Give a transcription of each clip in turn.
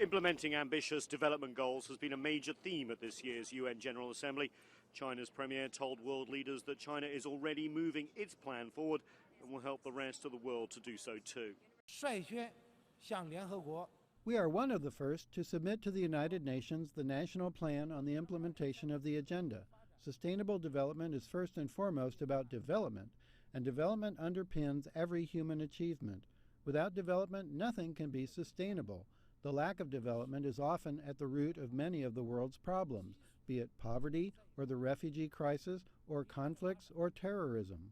Implementing ambitious development goals has been a major theme at this year's UN General Assembly. China's premier told world leaders that China is already moving its plan forward and will help the rest of the world to do so too. We are one of the first to submit to the United Nations the national plan on the implementation of the agenda. Sustainable development is first and foremost about development, and development underpins every human achievement. Without development, nothing can be sustainable. The lack of development is often at the root of many of the world's problems, be it poverty or the refugee crisis or conflicts or terrorism.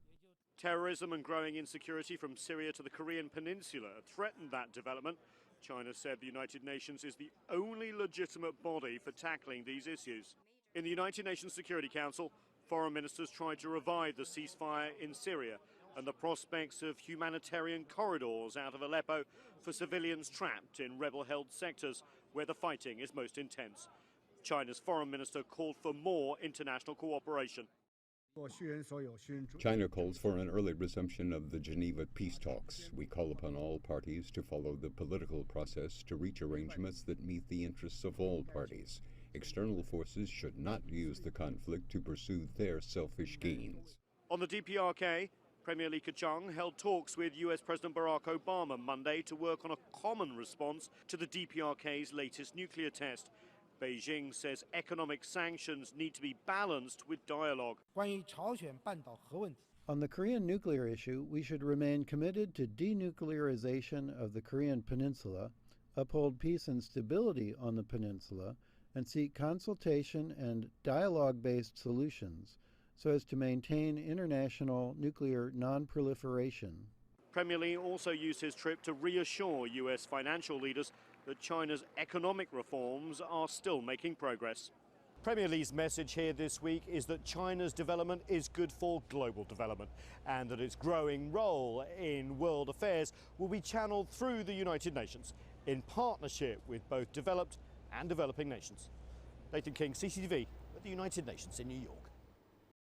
Terrorism and growing insecurity from Syria to the Korean Peninsula threatened that development. China said the United Nations is the only legitimate body for tackling these issues. In the United Nations Security Council, foreign ministers tried to revive the ceasefire in Syria and the prospects of humanitarian corridors out of Aleppo for civilians trapped in rebel-held sectors where the fighting is most intense. China's foreign minister called for more international cooperation. China calls for an early resumption of the Geneva peace talks. We call upon all parties to follow the political process to reach arrangements that meet the interests of all parties. External forces should not use the conflict to pursue their selfish gains. On the DPRK, Premier Li Keqiang held talks with US President Barack Obama Monday to work on a common response to the DPRK's latest nuclear test. Beijing says economic sanctions need to be balanced with dialogue. On the Korean nuclear issue, we should remain committed to denuclearization of the Korean Peninsula, uphold peace and stability on the peninsula, and seek consultation and dialogue-based solutions so as to maintain international nuclear non-proliferation. Premier Li also used his trip to reassure US financial leaders that China's economic reforms are still making progress. Premier Li's message here this week is that China's development is good for global development and that its growing role in world affairs will be channeled through the United Nations in partnership with both developed and developing nations. Nathan King, CCTV at the United Nations in New York.